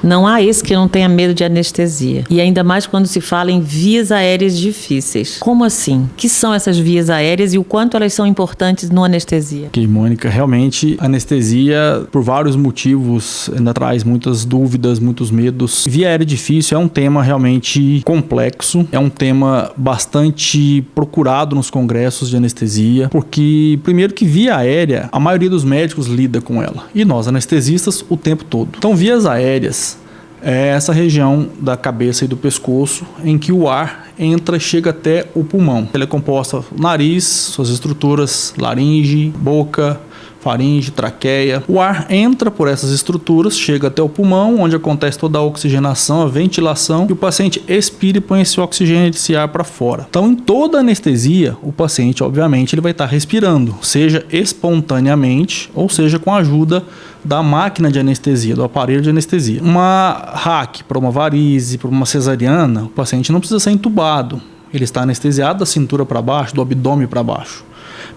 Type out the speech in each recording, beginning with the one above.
Não há esse que não tenha medo de anestesia. E ainda mais quando se fala em vias aéreas difíceis. Como assim? O que são essas vias aéreas e o quanto elas são importantes no anestesia? Ok, Mônica, realmente a anestesia, por vários motivos, ainda traz muitas dúvidas, muitos medos. Via aérea difícil é um tema realmente complexo, é um tema bastante procurado nos congressos de anestesia, porque, primeiro que via aérea, a maioria dos médicos lida com ela, e nós anestesistas o tempo todo. Então, vias aéreas é essa região da cabeça e do pescoço em que o ar entra e chega até o pulmão. Ela é composta do nariz, suas estruturas, laringe, boca, faringe, traqueia. O ar entra por essas estruturas, chega até o pulmão, onde acontece toda a oxigenação, a ventilação, e o paciente expira e põe esse oxigênio, esse ar para fora. Então, em toda anestesia, o paciente, obviamente, ele vai estar respirando, seja espontaneamente, ou seja com a ajuda da máquina de anestesia, do aparelho de anestesia. Uma RAC para uma varize, para uma cesariana, o paciente não precisa ser entubado. Ele está anestesiado da cintura para baixo, do abdômen para baixo.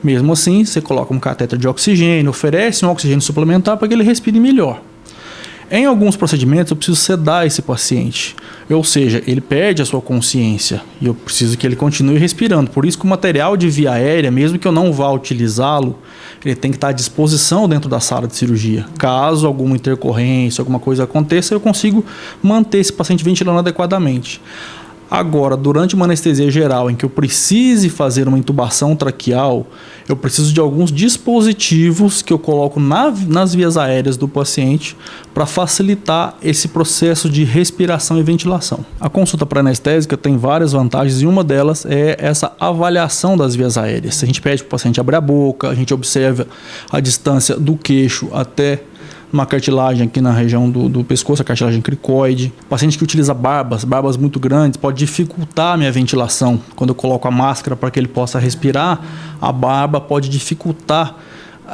Mesmo assim, você coloca um catéter de oxigênio, oferece um oxigênio suplementar para que ele respire melhor. Em alguns procedimentos, eu preciso sedar esse paciente, ou seja, ele perde a sua consciência e eu preciso que ele continue respirando. Por isso que o material de via aérea, mesmo que eu não vá utilizá-lo, ele tem que estar à disposição dentro da sala de cirurgia. Caso alguma intercorrência, alguma coisa aconteça, eu consigo manter esse paciente ventilando adequadamente. Agora, durante uma anestesia geral em que eu precise fazer uma intubação traqueal, eu preciso de alguns dispositivos que eu coloco nas vias aéreas do paciente para facilitar esse processo de respiração e ventilação. A consulta pré-anestésica tem várias vantagens e uma delas é essa avaliação das vias aéreas. A gente pede para o paciente abrir a boca, a gente observa a distância do queixo até uma cartilagem aqui na região do pescoço, a cartilagem cricoide. Paciente que utiliza barbas muito grandes, pode dificultar a minha ventilação. Quando eu coloco a máscara para que ele possa respirar, a barba pode dificultar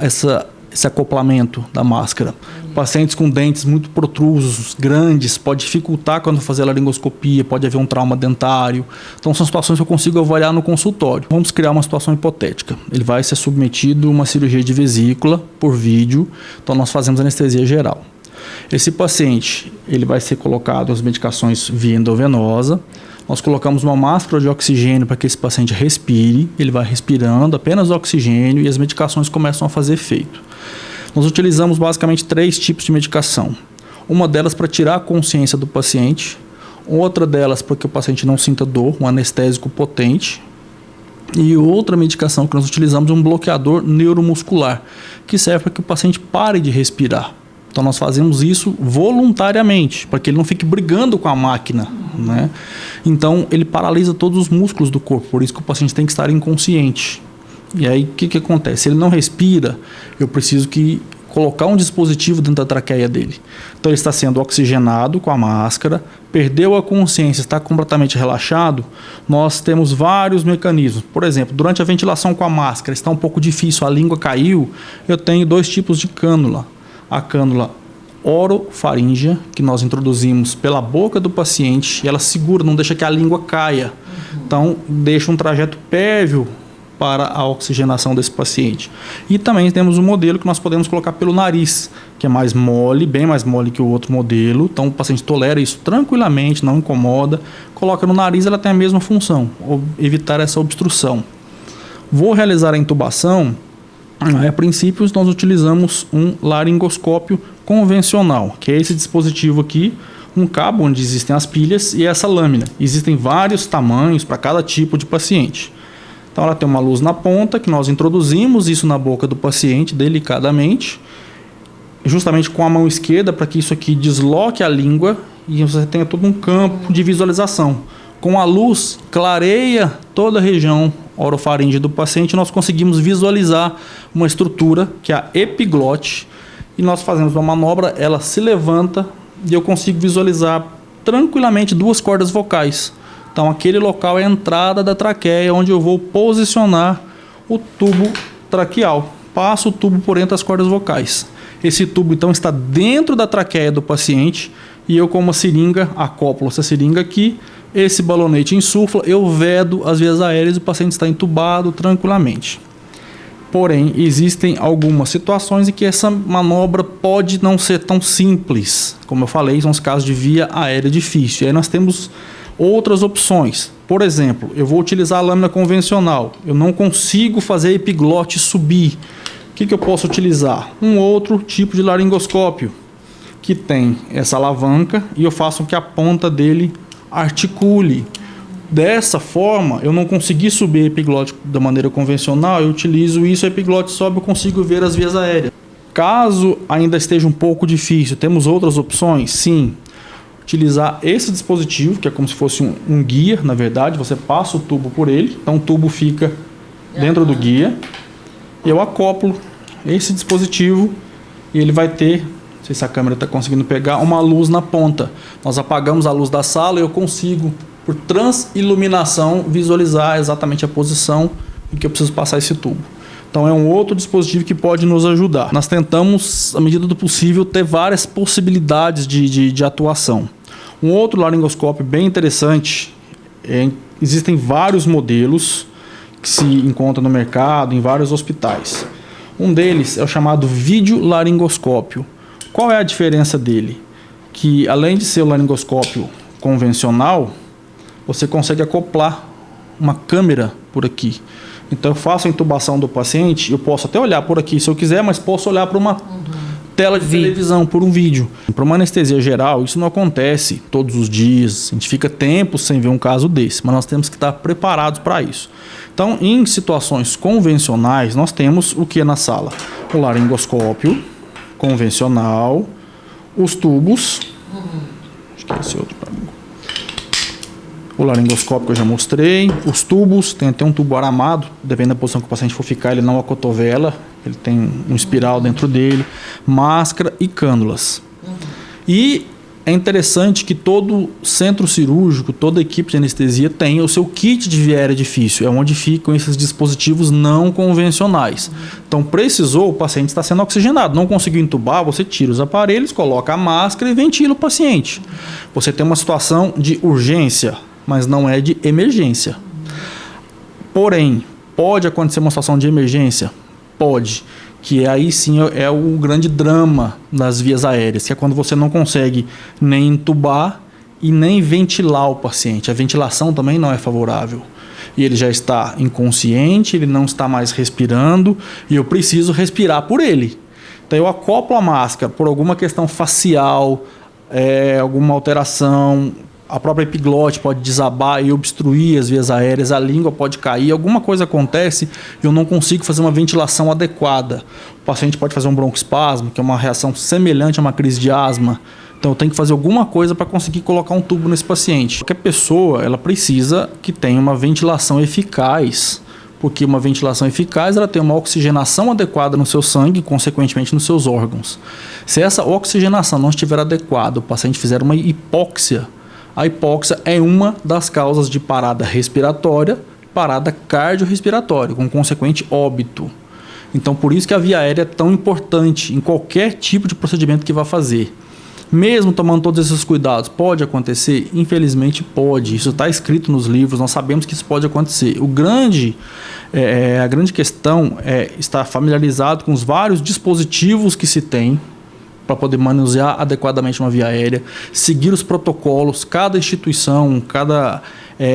esse acoplamento da máscara. Pacientes com dentes muito protrusos, grandes, pode dificultar quando fazer a laringoscopia, pode haver um trauma dentário. Então são situações que eu consigo avaliar no consultório. Vamos criar uma situação hipotética. Ele vai ser submetido a uma cirurgia de vesícula por vídeo, então nós fazemos anestesia geral. Esse paciente, ele vai ser colocado as medicações via endovenosa. Nós colocamos uma máscara de oxigênio para que esse paciente respire, ele vai respirando apenas oxigênio e as medicações começam a fazer efeito. Nós utilizamos basicamente 3 tipos de medicação. Uma delas para tirar a consciência do paciente, outra delas para que o paciente não sinta dor, um anestésico potente, e outra medicação que nós utilizamos é um bloqueador neuromuscular, que serve para que o paciente pare de respirar. Então nós fazemos isso voluntariamente, para que ele não fique brigando com a máquina, né? Então ele paralisa todos os músculos do corpo, por isso que o paciente tem que estar inconsciente. E aí o que acontece? Se ele não respira, eu preciso colocar um dispositivo dentro da traqueia dele. Então ele está sendo oxigenado com a máscara, perdeu a consciência, está completamente relaxado. Nós temos vários mecanismos. Por exemplo, durante a ventilação com a máscara está um pouco difícil, a língua caiu, eu tenho 2 tipos de cânula. A cânula orofaríngea, que nós introduzimos pela boca do paciente, e ela segura, não deixa que a língua caia. Então deixa um trajeto prévio para a oxigenação desse paciente. E também temos um modelo que nós podemos colocar pelo nariz, que é mais mole, bem mais mole que o outro modelo. Então o paciente tolera isso tranquilamente, não incomoda. Coloca no nariz, ela tem a mesma função, evitar essa obstrução. Vou realizar a intubação. A princípio nós utilizamos um laringoscópio convencional, que é esse dispositivo aqui, um cabo onde existem as pilhas e essa lâmina. Existem vários tamanhos para cada tipo de paciente. Então ela tem uma luz na ponta que nós introduzimos isso na boca do paciente delicadamente, justamente com a mão esquerda para que isso aqui desloque a língua e você tenha todo um campo de visualização. Com a luz clareia toda a região orofaríngea do paciente, nós conseguimos visualizar uma estrutura que é a epiglote e nós fazemos uma manobra, ela se levanta e eu consigo visualizar tranquilamente 2 cordas vocais. Então aquele local é a entrada da traqueia, onde eu vou posicionar o tubo traqueal. Passo o tubo por entre as cordas vocais. Esse tubo então está dentro da traqueia do paciente e eu com uma seringa acoplo essa seringa aqui, esse balonete insufla, eu vedo as vias aéreas e o paciente está entubado tranquilamente. Porém, existem algumas situações em que essa manobra pode não ser tão simples. Como eu falei, são os casos de via aérea difícil. E aí nós temos outras opções. Por exemplo, eu vou utilizar a lâmina convencional. Eu não consigo fazer a epiglote subir. O que eu posso utilizar? Um outro tipo de laringoscópio, que tem essa alavanca e eu faço com que a ponta dele articule. Dessa forma, eu não consegui subir a epiglote da maneira convencional, eu utilizo isso, a epiglote sobe, eu consigo ver as vias aéreas. Caso ainda esteja um pouco difícil, temos outras opções? Sim. Utilizar esse dispositivo, que é como se fosse um guia, na verdade, você passa o tubo por ele, então o tubo fica dentro do guia, e eu acoplo esse dispositivo e ele vai ter, não sei se a câmera está conseguindo pegar, uma luz na ponta. Nós apagamos a luz da sala e eu consigo, por transiluminação, visualizar exatamente a posição em que eu preciso passar esse tubo. Então é um outro dispositivo que pode nos ajudar. Nós tentamos, à medida do possível, ter várias possibilidades de atuação. Um outro laringoscópio bem interessante, existem vários modelos que se encontram no mercado, em vários hospitais. Um deles é o chamado videolaringoscópio. Qual é a diferença dele? Que além de ser o laringoscópio convencional, você consegue acoplar uma câmera por aqui. Então eu faço a intubação do paciente, eu posso até olhar por aqui se eu quiser, mas posso olhar para uma tela de televisão, por um vídeo. Para uma anestesia geral, isso não acontece todos os dias, a gente fica tempo sem ver um caso desse, mas nós temos que estar preparados para isso. Então, em situações convencionais, nós temos o que na sala? O laringoscópio convencional, os tubos, acho que é esse outro para mim. O laringoscópio que eu já mostrei, os tubos, tem até um tubo aramado, dependendo da posição que o paciente for ficar, ele não acotovela, ele tem um espiral dentro dele, máscara e cânulas. E é interessante que todo centro cirúrgico, toda equipe de anestesia tem o seu kit de via aérea difícil, é onde ficam esses dispositivos não convencionais. Então precisou, o paciente está sendo oxigenado, não conseguiu entubar, você tira os aparelhos, coloca a máscara e ventila o paciente. Você tem uma situação de urgência, mas não é de emergência. Porém, pode acontecer uma situação de emergência? Pode. Que aí sim é o grande drama das vias aéreas, que é quando você não consegue nem entubar e nem ventilar o paciente. A ventilação também não é favorável. E ele já está inconsciente, ele não está mais respirando e eu preciso respirar por ele. Então eu acoplo a máscara por alguma questão facial, alguma alteração, a própria epiglote pode desabar e obstruir as vias aéreas, a língua pode cair, alguma coisa acontece e eu não consigo fazer uma ventilação adequada. O paciente pode fazer um broncoespasmo, que é uma reação semelhante a uma crise de asma. Então eu tenho que fazer alguma coisa para conseguir colocar um tubo nesse paciente. Qualquer pessoa, ela precisa que tenha uma ventilação eficaz, porque uma ventilação eficaz ela tem uma oxigenação adequada no seu sangue e, consequentemente, nos seus órgãos. Se essa oxigenação não estiver adequada, o paciente fizer uma hipóxia, a hipóxia é uma das causas de parada respiratória, parada cardiorrespiratória, com consequente óbito. Então, por isso que a via aérea é tão importante em qualquer tipo de procedimento que vá fazer. Mesmo tomando todos esses cuidados, pode acontecer? Infelizmente pode. Isso está escrito nos livros, nós sabemos que isso pode acontecer. A grande questão é estar familiarizado com os vários dispositivos que se tem para poder manusear adequadamente uma via aérea, seguir os protocolos, cada instituição, cada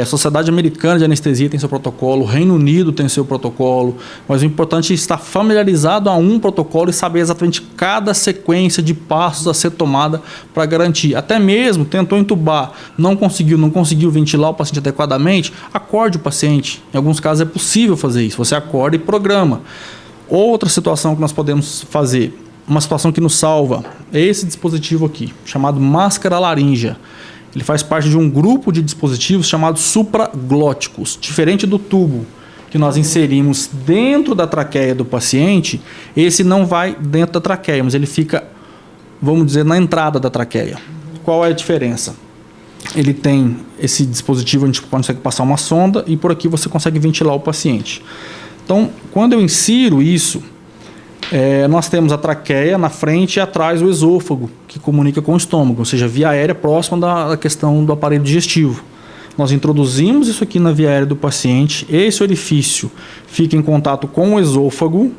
Sociedade Americana de Anestesia tem seu protocolo, o Reino Unido tem seu protocolo, mas o importante é estar familiarizado a um protocolo e saber exatamente cada sequência de passos a ser tomada para garantir. Até mesmo tentou entubar, não conseguiu ventilar o paciente adequadamente, acorde o paciente. Em alguns casos é possível fazer isso, você acorda e programa. Outra situação que nós podemos fazer, uma situação que nos salva, é esse dispositivo aqui, chamado máscara laríngea. Ele faz parte de um grupo de dispositivos chamados supraglóticos, diferente do tubo que nós inserimos dentro da traqueia do paciente. Esse não vai dentro da traqueia, mas ele fica, vamos dizer, na entrada da traqueia. Qual é a diferença? Ele tem esse dispositivo, a gente consegue passar uma sonda e por aqui você consegue ventilar o paciente. Então, quando eu insiro isso, nós temos a traqueia na frente e atrás o esôfago, que comunica com o estômago, ou seja, via aérea próxima da questão do aparelho digestivo. Nós introduzimos isso aqui na via aérea do paciente, esse orifício fica em contato com o esôfago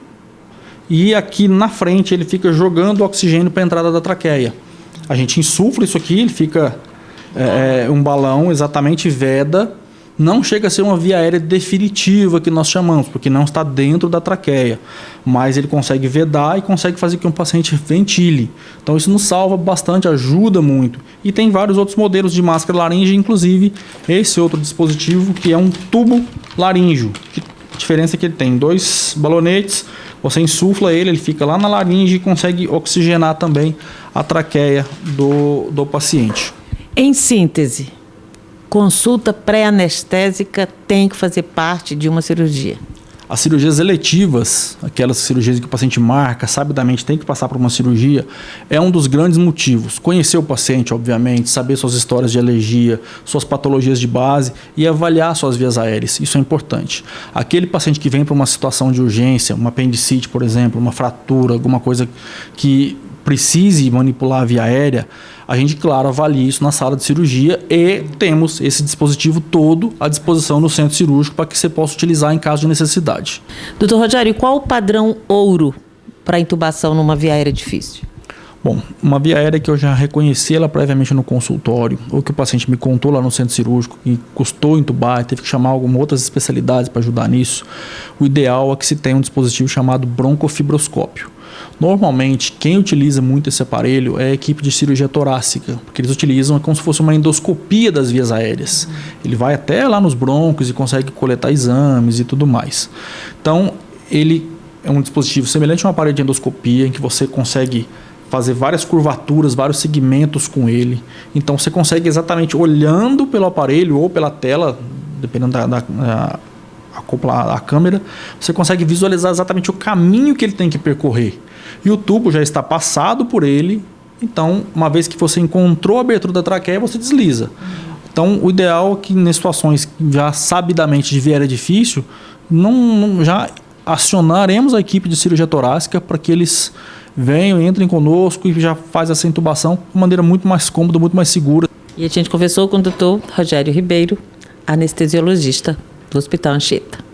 e aqui na frente ele fica jogando oxigênio para a entrada da traqueia. A gente insufla isso aqui, ele fica um balão exatamente veda, não chega a ser uma via aérea definitiva que nós chamamos, porque não está dentro da traqueia, mas ele consegue vedar e consegue fazer com que um paciente ventile. Então isso nos salva bastante, ajuda muito. E tem vários outros modelos de máscara laríngea, inclusive esse outro dispositivo que é um tubo laríngeo. A diferença é que ele tem 2 balonetes, você insufla ele fica lá na laringe e consegue oxigenar também a traqueia do paciente. Em síntese, consulta pré-anestésica tem que fazer parte de uma cirurgia. As cirurgias eletivas, aquelas cirurgias que o paciente marca, sabidamente tem que passar por uma cirurgia, é um dos grandes motivos. Conhecer o paciente, obviamente, saber suas histórias de alergia, suas patologias de base e avaliar suas vias aéreas. Isso é importante. Aquele paciente que vem para uma situação de urgência, uma apendicite, por exemplo, uma fratura, alguma coisa que precise manipular a via aérea, a gente, claro, avalia isso na sala de cirurgia e temos esse dispositivo todo à disposição no centro cirúrgico para que você possa utilizar em caso de necessidade. Doutor Rogério, qual o padrão ouro para intubação numa via aérea difícil? Bom, uma via aérea que eu já reconheci ela previamente no consultório, ou que o paciente me contou lá no centro cirúrgico e custou entubar, teve que chamar algumas outras especialidades para ajudar nisso, o ideal é que se tenha um dispositivo chamado broncofibroscópio. Normalmente, quem utiliza muito esse aparelho é a equipe de cirurgia torácica, porque eles utilizam como se fosse uma endoscopia das vias aéreas. Ele vai até lá nos brônquios e consegue coletar exames e tudo mais. Então, ele é um dispositivo semelhante a um aparelho de endoscopia, em que você consegue fazer várias curvaturas, vários segmentos com ele. Então, você consegue exatamente olhando pelo aparelho ou pela tela, dependendo a câmera, você consegue visualizar exatamente o caminho que ele tem que percorrer. E o tubo já está passado por ele, então, uma vez que você encontrou a abertura da traqueia, você desliza. Então, o ideal é que, em situações já sabidamente de via aérea difícil, já acionaremos a equipe de cirurgia torácica para que eles venham, entrem conosco e já faz essa intubação de maneira muito mais cômoda, muito mais segura. E a gente conversou com o doutor Rogério Ribeiro, anestesiologista do Hospital Anchieta.